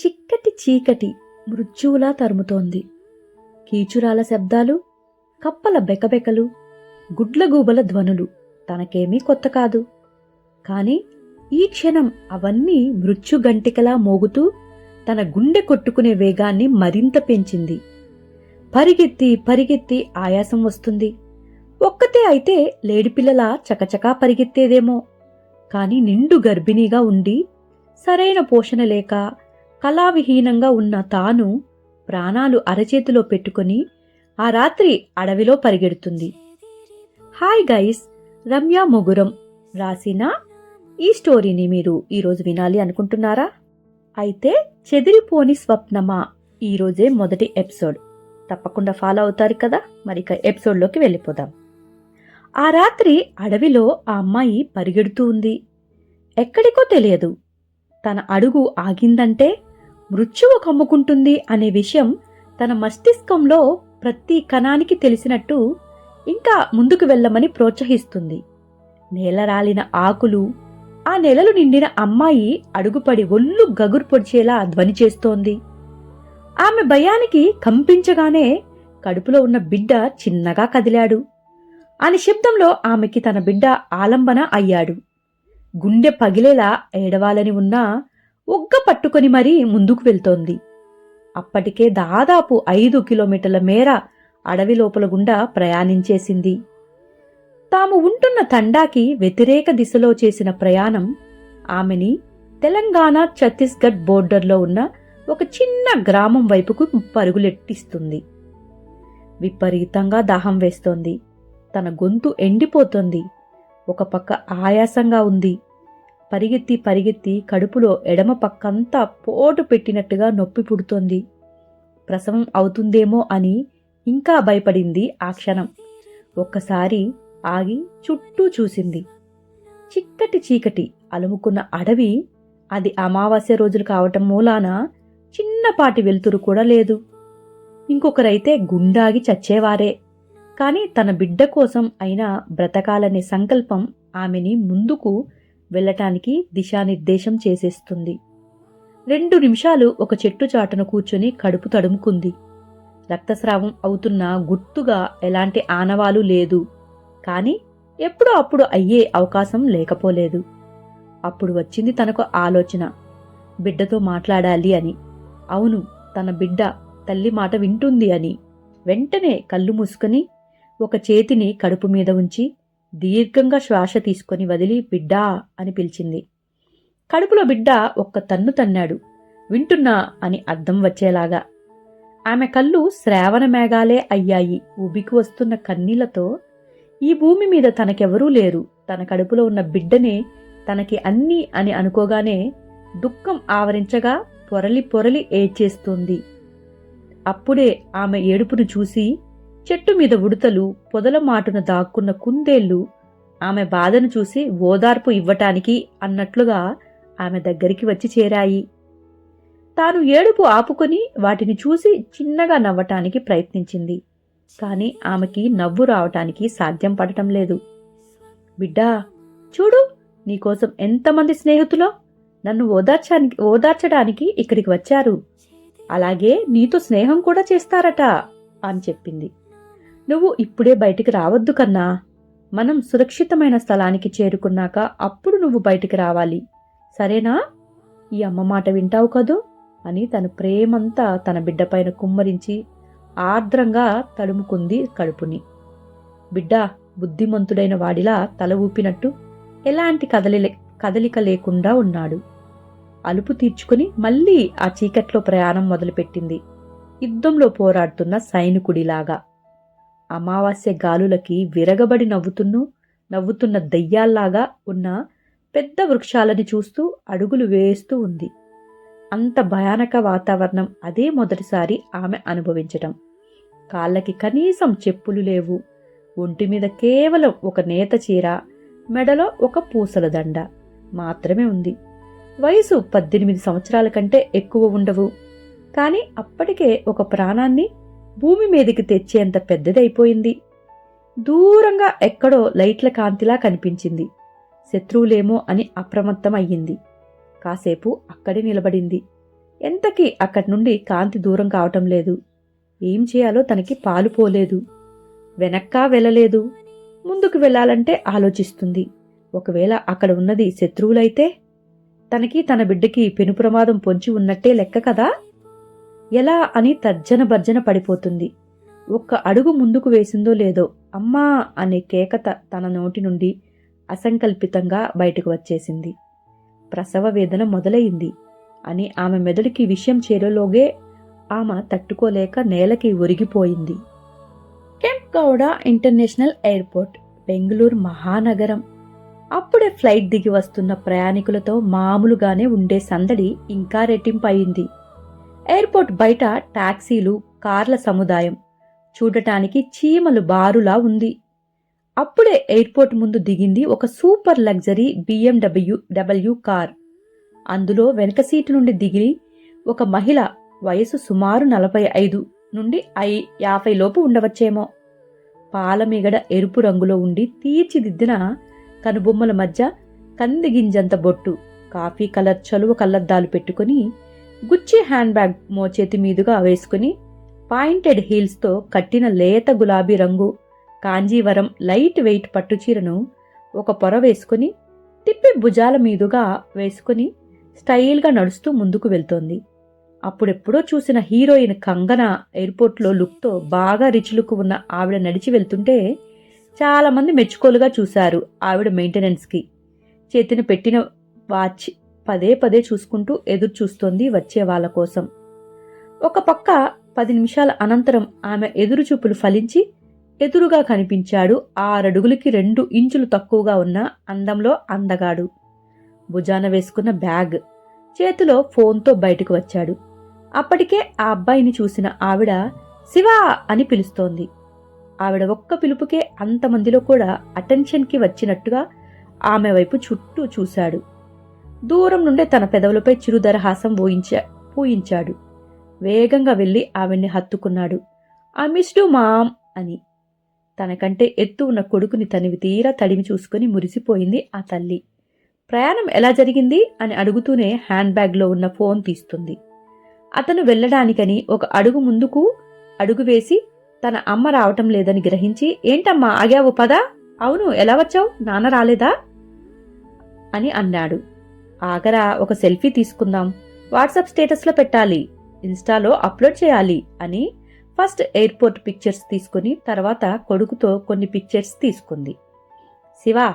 చిక్కటి చీకటి మృత్యువులా తరుముతోంది. కీచురాల శబ్దాలు, కప్పల బెకబెకలు, గుడ్లగూబల ధ్వనులు తనకేమీ కొత్త కాదు. కాని ఈ క్షణం అవన్నీ మృత్యుగంటికలా మోగుతూ తన గుండె కొట్టుకునే వేగాన్ని మరింత పెంచింది. పరిగెత్తి పరిగెత్తి ఆయాసం వస్తుంది. ఒక్కతే అయితే లేడిపిల్లలా చకచకా పరిగెత్తేదేమో. కాని నిండు గర్భిణీగా ఉండి సరైన పోషణ లేక కళావిహీనంగా ఉన్న తాను ప్రాణాలు అరచేతిలో పెట్టుకుని ఆ రాత్రి అడవిలో పరిగెడుతుంది. హాయ్ గైస్, రమ్య మొగురం రాసిన ఈ స్టోరీని మీరు ఈరోజు వినాలి అనుకుంటున్నారా? అయితే చెదిరిపోని స్వప్నమా ఈరోజే మొదటి ఎపిసోడ్. తప్పకుండా ఫాలో అవుతారు కదా. మరి ఇక ఎపిసోడ్లోకి వెళ్ళిపోదాం. ఆ రాత్రి అడవిలో ఆ అమ్మాయి పరిగెడుతూ ఉంది. ఎక్కడికో తెలియదు. తన అడుగు ఆగిందంటే మృత్యువు కమ్ముకుంటుంది అనే విషయం తన మస్తిష్కంలో ప్రతి కణానికి తెలిసినట్టు ఇంకా ముందుకు వెళ్ళమని ప్రోత్సహిస్తుంది. నేలరాలిన ఆకులు, ఆ నెలలు నిండిన అమ్మాయి అడుగుపడి ఒళ్ళు గగురు పొడిచేలా ధ్వని చేస్తోంది. ఆమె భయానికి కంపించగానే కడుపులో ఉన్న బిడ్డ చిన్నగా కదిలాడు. ఆ నిశ్శబ్దంలో ఆమెకి తన బిడ్డ ఆలంబన అయ్యాడు. గుండె పగిలేలా ఏడవాలని ఉన్నా ఒగ్గ పట్టుకొని మరీ ముందుకు వెళ్తోంది. అప్పటికే దాదాపు 5 కిలోమీటర్ల మేర అడవి లోపల గుండా ప్రయాణించేసింది. తాము ఉంటున్న తండాకి వ్యతిరేక దిశలో చేసిన ప్రయాణం ఆమెని తెలంగాణ ఛత్తీస్గఢ్ బోర్డర్లో ఉన్న ఒక చిన్న గ్రామం వైపుకు పరుగులెట్టిస్తుంది. విపరీతంగా దాహం వేస్తోంది. తన గొంతు ఎండిపోతోంది. ఒక పక్క ఆయాసంగా ఉంది. పరిగెత్తి పరిగెత్తి కడుపులో ఎడమ పక్కంతా పోటు పెట్టినట్టుగా నొప్పి పుడుతోంది. ప్రసవం అవుతుందేమో అని ఇంకా భయపడింది ఆ క్షణం. ఒక్కసారి ఆగి చుట్టూ చూసింది. చిక్కటి చీకటి అలుముకున్న అడవి. అది అమావాస్య రోజులు కావటం మూలాన చిన్నపాటి వెలుతురు కూడా లేదు. ఇంకొకరైతే గుండాగి చచ్చేవారే. కాని తన బిడ్డ కోసం అయినా బ్రతకాలనే సంకల్పం ఆమెని ముందుకు వెళ్లటానికి దిశానిర్దేశం చేసేస్తుంది. 2 నిమిషాలు ఒక చెట్టు చాటున కూర్చుని కడుపు తడుముకుంది. రక్తస్రావం అవుతున్న గుర్తుగా ఎలాంటి ఆనవాలు లేదు. కాని ఎప్పుడో అప్పుడు అయ్యే అవకాశం లేకపోలేదు. అప్పుడు వచ్చింది తనకు ఆలోచన, బిడ్డతో మాట్లాడాలి అని. అవును, తన బిడ్డ తల్లి మాట వింటుంది అని. వెంటనే కళ్ళు మూసుకుని ఒక చేతిని కడుపు మీద ఉంచి దీర్ఘంగా శ్వాస తీసుకుని వదిలి బిడ్డా అని పిలిచింది. కడుపులో బిడ్డ ఒక్క తన్ను తన్నాడు. వింటున్నా అని అర్థం వచ్చేలాగా. ఆమె కళ్ళు శ్రావణ మేఘాలే అయ్యాయి. ఉబికి వస్తున్న కన్నీళ్లతో ఈ భూమి మీద తనకెవరూ లేరు, తన కడుపులో ఉన్న బిడ్డనే తనకి అన్నీ అని అనుకోగానే దుఃఖం ఆవరించగా పొరలి పొరలి ఏడ్చేస్తుంది. అప్పుడే ఆమె ఏడుపును చూసి చెట్టు మీద ఉడతలు, పొదల మాటున దాక్కున్న కుందేళ్లు ఆమె బాధను చూసి ఓదార్పు ఇవ్వటానికి అన్నట్లుగా ఆమె దగ్గరికి వచ్చి చేరాయి. తాను ఏడుపు ఆపుకొని వాటిని చూసి చిన్నగా నవ్వటానికి ప్రయత్నించింది. కాని ఆమెకి నవ్వు రావటానికి సాధ్యం పడటం లేదు. బిడ్డా, చూడు, నీకోసం ఎంతమంది స్నేహితులో నన్ను ఓదార్చడానికి ఇక్కడికి వచ్చారు. అలాగే నీతో స్నేహం కూడా చేస్తారట అని చెప్పింది. నువ్వు ఇప్పుడే బయటికి రావద్దు కన్నా. మనం సురక్షితమైన స్థలానికి చేరుకున్నాక అప్పుడు నువ్వు బయటికి రావాలి, సరేనా? ఈ అమ్మ మాట వింటావు కదూ అని తన ప్రేమంతా తన బిడ్డపైన కుమ్మరించి ఆర్ద్రంగా తడుముకుంది కడుపుని. బిడ్డ బుద్ధిమంతుడైన వాడిలా తల ఊపినట్టు ఎలాంటి కదలిక లేకుండా ఉన్నాడు. అలుపు తీర్చుకుని మళ్లీ ఆ చీకట్లో ప్రయాణం మొదలుపెట్టింది, యుద్ధంలో పోరాడుతున్న సైనికుడిలాగా. అమావాస్య గాలులకి విరగబడి నవ్వుతున్న దయ్యాల్లాగా ఉన్న పెద్ద వృక్షాలని చూస్తూ అడుగులు వేస్తూ ఉంది. అంత భయానక వాతావరణం అదే మొదటిసారి ఆమె అనుభవించటం. కాళ్ళకి కనీసం చెప్పులు లేవు. ఒంటి మీద కేవలం ఒక నేత చీర, మెడలో ఒక పూసల దండ మాత్రమే ఉంది. వయసు 18 సంవత్సరాల కంటే ఎక్కువ ఉండవు. కాని అప్పటికే ఒక ప్రాణాన్ని భూమి మీదకి తెచ్చేంత పెద్దదైపోయింది. దూరంగా ఎక్కడో లైట్ల కాంతిలా కనిపించింది. శత్రువులేమో అని అప్రమత్తం అయ్యింది. కాసేపు అక్కడే నిలబడింది. ఎంతకీ అక్కడి నుండి కాంతి దూరం కావటం లేదు. ఏం చేయాలో తనకి పాలుపోలేదు. వెనక్కా వెళ్ళలేదు. ముందుకు వెళ్ళాలంటే ఆలోచిస్తుంది. ఒకవేళ అక్కడ ఉన్నది శత్రువులైతే తనకి తన బిడ్డకి పెను ప్రమాదం పొంచి ఉన్నట్టే లెక్క కదా. ఎలా అని తర్జన భర్జన పడిపోతుంది. ఒక్క అడుగు ముందుకు వేసిందో లేదో అమ్మా అనే కేకత తన నోటి నుండి అసంకల్పితంగా బయటకు వచ్చేసింది. ప్రసవ వేదన మొదలయింది అని ఆమె మెదడుకి విషయం చేరేలోగే ఆమె తట్టుకోలేక నేలకి ఒరిగిపోయింది. కెంప్గౌడ ఇంటర్నేషనల్ ఎయిర్పోర్ట్, బెంగళూరు మహానగరం. అప్పుడే ఫ్లైట్ దిగి వస్తున్న ప్రయాణికులతో మామూలుగానే ఉండే సందడి ఇంకా రెట్టింపు అయింది. ఎయిర్పోర్ట్ బయట టాక్సీలు, కార్ల సముదాయం. చూడటానికి చీమలు బారులా ఉంది. అప్పుడే ఎయిర్పోర్ట్ ముందు దిగింది ఒక సూపర్ లగ్జరీ BMW కార్. అందులో వెనక సీటు నుండి దిగి ఒక మహిళ. వయసు సుమారు 45 నుండి 50 లోపు ఉండవచ్చేమో. పాలమిగడ ఎరుపు రంగులో ఉండి తీర్చిదిద్దిన కనుబొమ్మల మధ్య కందిగింజంత బొట్టు, కాఫీ కలర్ చలువ కళ్లద్దాలు పెట్టుకుని, గుచ్చి హ్యాండ్ బ్యాగ్ మోచేతి మీదుగా వేసుకుని, పాయింటెడ్ హీల్స్తో కట్టిన లేత గులాబీ రంగు కాంజీవరం లైట్ వెయిట్ పట్టుచీరను ఒక పొర వేసుకుని, తిప్పి భుజాల మీదుగా వేసుకుని స్టైల్గా నడుస్తూ ముందుకు వెళ్తోంది. అప్పుడెప్పుడో చూసిన హీరోయిన్ కంగన ఎయిర్పోర్ట్లో లుక్తో బాగా రిచ్ లుక్ ఉన్న ఆవిడ నడిచి వెళ్తుంటే చాలామంది మెచ్చుకోలుగా చూశారు ఆవిడ మెయింటెనెన్స్కి. చేతిని పెట్టిన వాచ్ పదే పదే చూసుకుంటూ ఎదురు చూస్తోంది వచ్చే వాళ్ళ కోసం. ఒక పక్క 10 నిమిషాల అనంతరం ఆమె ఎదురుచూపులు ఫలించి ఎదురుగా కనిపించాడు 6 అడుగులకి 2 ఇంచులు తక్కువగా ఉన్న అందంలో అందగాడు. భుజాన వేసుకున్న బ్యాగ్, చేతిలో ఫోన్తో బయటకు వచ్చాడు. అప్పటికే ఆ అబ్బాయిని చూసిన ఆవిడ శివా అని పిలుస్తోంది. ఆవిడ ఒక్క పిలుపుకే అంతమందిలో కూడా అటెన్షన్కి వచ్చినట్టుగా ఆమె వైపు చుట్టూ చూశాడు. దూరం నుండే తన పెదవులపై చిరుదరహాసం పూయించాడు. వేగంగా వెళ్లి ఆవిడ్ని హత్తుకున్నాడు. "ఐ మిస్డ్ యు మామ్" అని. తనకంటే ఎత్తు ఉన్న కొడుకుని తనివి తీరా తడిమి చూసుకుని మురిసిపోయింది ఆ తల్లి. ప్రయాణం ఎలా జరిగింది అని అడుగుతూనే హ్యాండ్ బ్యాగ్లో ఉన్న ఫోన్ తీస్తుంది. అతను వెళ్లడానికని ఒక అడుగు ముందుకు అడుగు వేసి తన అమ్మ రావటం లేదని గ్రహించి, "ఏంటమ్మా ఆగావు, పదా. అవును, ఎలా వచ్చావు, నాన్న రాలేదా?" అని అన్నాడు. "ఆగరా, ఒక సెల్ఫీ తీసుకుందాం, వాట్సాప్ స్టేటస్లో పెట్టాలి, ఇన్స్టాలో అప్లోడ్ చేయాలి" అని ఫస్ట్ ఎయిర్పోర్ట్ పిక్చర్స్ తీసుకుని తర్వాత కొడుకుతో కొన్ని పిక్చర్స్ తీసుకుంది. "శివా,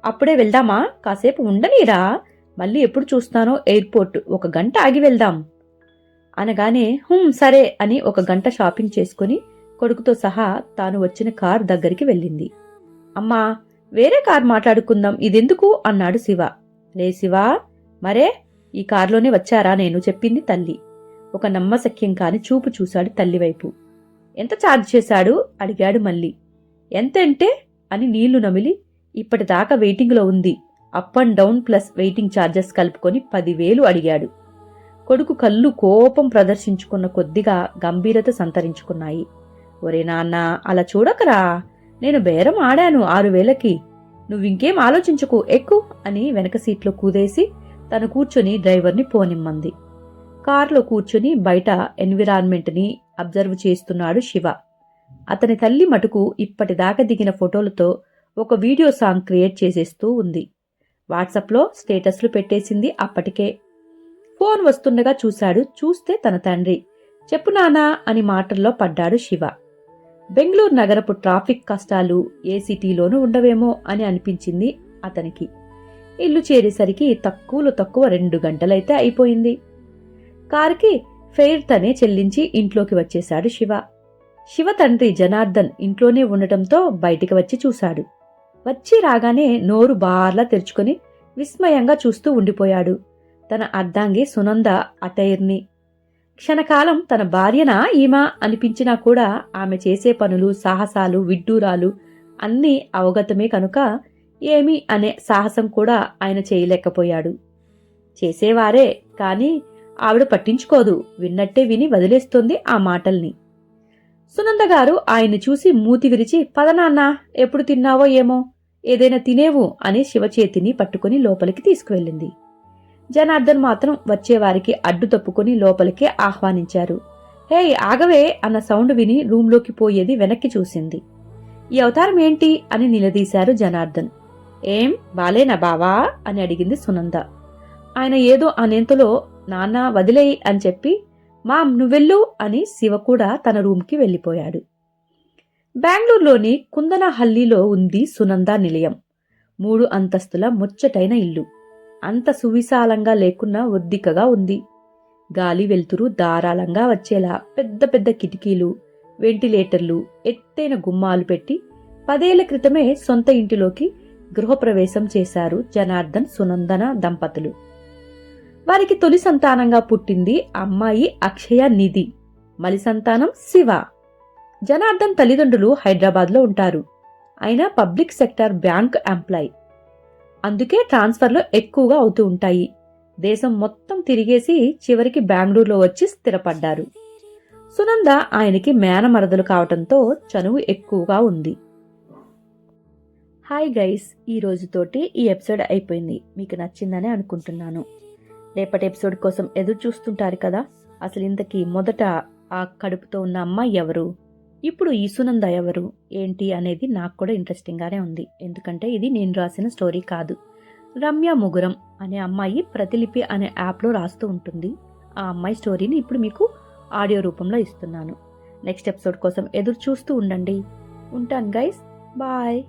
అప్పుడే వెళ్దామా, కాసేపు ఉండనీరా, మళ్ళీ ఎప్పుడు చూస్తానో ఎయిర్పోర్ట్, 1 గంట ఆగి వెళ్దాం" అనగానే సరే అని 1 గంట షాపింగ్ చేసుకుని కొడుకుతో సహా తాను వచ్చిన కార్ దగ్గరికి వెళ్ళింది. "అమ్మా, వేరే కార్ మాట్లాడుకుందాం, ఇదెందుకు" అన్నాడు శివ. "లే శివా, మరే ఈ కారులోనే వచ్చారా నేను చెప్పింది" తల్లి ఒక నమ్మశక్యం కాని చూపు చూశాడు తల్లివైపు. "ఎంత ఛార్జ్ చేశాడు?" అడిగాడు మళ్ళీ. "ఎంతంటే" అని నీళ్లు నమిలి, "ఇప్పటిదాకా వెయిటింగ్లో ఉంది, up and down plus waiting charges కలుపుకొని 10,000 అడిగాడు. కొడుకు కళ్ళు కోపం ప్రదర్శించుకున్న కొద్దిగా గంభీరత సంతరించుకున్నాయి. "ఒరే నాన్న, అలా చూడకరా, నేను బేరం ఆడాను 6,000కి, నువ్వింకేం ఆలోచించకు, ఎక్కు" అని వెనక సీట్లో కూదేసి తను కూర్చొని డ్రైవర్ని పోనిమ్మంది. కారులో కూర్చొని బయట ఎన్విరాన్మెంట్ని అబ్జర్వ్ చేస్తున్నాడు శివ. అతని తల్లి మటుకు ఇప్పటిదాకా దిగిన ఫోటోలతో ఒక వీడియో సాంగ్ క్రియేట్ చేసేస్తూ ఉంది. వాట్సాప్లో స్టేటస్లు పెట్టేసింది అప్పటికే. ఫోన్ వస్తుండగా చూశాడు. చూస్తే తన తండ్రి. "చెప్పు నానా" అని మాటల్లో పడ్డాడు శివ. బెంగళూరు నగరపు ట్రాఫిక్ కష్టాలు ఏ సిటీలోనూ ఉండవేమో అని అనిపించింది అతనికి. ఇల్లు చేరేసరికి తక్కువలో తక్కువ 2 గంటలైతే అయిపోయింది. కారుకి ఫెయిర్ తనే చెల్లించి ఇంట్లోకి వచ్చేశాడు శివ. శివ తండ్రి జనార్దన్ ఇంట్లోనే ఉండటంతో బయటికి వచ్చి చూశాడు. వచ్చి రాగానే నోరు బార్లా తెరుచుకుని విస్మయంగా చూస్తూ ఉండిపోయాడు తన అర్ధాంగి సునంద అటైర్ని. క్షణకాలం తన భార్యనా ఈమా అనిపించినా కూడా ఆమె చేసే పనులు, సాహసాలు, విడ్డూరాలు అన్నీ అవగతమే కనుక ఏమీ అనే సాహసం కూడా ఆయన చేయలేకపోయాడు. చేసేవారే కాని ఆవిడ పట్టించుకోదు, విన్నట్టే విని వదిలేస్తోంది ఆ మాటల్ని. సునందగారు ఆయన్ని చూసి మూతి విరిచి, "పదనాన్నా, ఎప్పుడు తిన్నావో ఏమో, ఏదైనా తినేవు" అని శివచేతిని పట్టుకుని లోపలికి తీసుకువెళ్ళింది. జనార్దన్ మాత్రం వచ్చేవారికి అడ్డు తప్పుకొని లోపలికి ఆహ్వానించారు. హే ఆగవే అన్న సౌండ్ విని రూంలోకి పోయేది వెనక్కి చూసింది. ఈ అవతారం ఏంటి అని నిలదీశారు జనార్దన్. ఏం బాలేనా బావా అని అడిగింది సునంద. ఆయన ఏదో అనేంతలో నాన్న వదిలేయి అని చెప్పి మామ్ నువ్వెళ్ళు అని శివ కూడా తన రూంకి వెళ్ళిపోయాడు. బెంగళూరులోని కుందనహల్లిలో ఉంది సునంద నిలయం. 3 అంతస్తుల ముచ్చటైన ఇల్లు. అంత సువిశాలంగా లేకున్నా ఒద్దికగా ఉంది. గాలి వెలుతురు ధారాళంగా వచ్చేలా పెద్ద పెద్ద కిటికీలు, వెంటిలేటర్లు, ఎత్తైన గుమ్మాలు పెట్టి 10 ఏళ్ల క్రితమే సొంత ఇంటిలోకి గృహప్రవేశం చేశారు జనార్దన్ సునందన దంపతులు. వారికి తొలి సంతానంగా పుట్టింది అమ్మాయి అక్షయ నిధి, మలి సంతానం శివ. జనార్దన్ తల్లిదండ్రులు హైదరాబాద్లో ఉంటారు. ఆయన పబ్లిక్ సెక్టార్ బ్యాంక్ ఎంప్లాయ్. అందుకే ట్రాన్స్ఫర్లు ఎక్కువగా అవుతూ ఉంటాయి. దేశం మొత్తం తిరిగేసి చివరికి బెంగళూరులో వచ్చి స్థిరపడ్డారు. సునంద ఆయనకి మేనమరదలు కావటంతో చనువు ఎక్కువగా ఉంది. హాయ్ గైస్, ఈ రోజుతోటి ఈ ఎపిసోడ్ అయిపోయింది. మీకు నచ్చిందని అనుకుంటున్నాను. రేపటి ఎపిసోడ్ కోసం ఎదురు చూస్తుంటారు కదా. అసలు ఇంతకీ మొదట ఆ కడుపుతో ఉన్న అమ్మాయి ఎవరు, ఇప్పుడు ఈ సునంద ఎవరు ఏంటి అనేది నాకు కూడా ఇంట్రెస్టింగ్గానే ఉంది. ఎందుకంటే ఇది నేను రాసిన స్టోరీ కాదు. రమ్య ముగురం అనే అమ్మాయి ప్రతిలిపి అనే యాప్లో రాస్తూ ఉంటుంది. ఆ అమ్మాయి స్టోరీని ఇప్పుడు మీకు ఆడియో రూపంలో ఇస్తున్నాను. నెక్స్ట్ ఎపిసోడ్ కోసం ఎదురు చూస్తూ ఉండండి. ఉంటాను గైస్, బాయ్.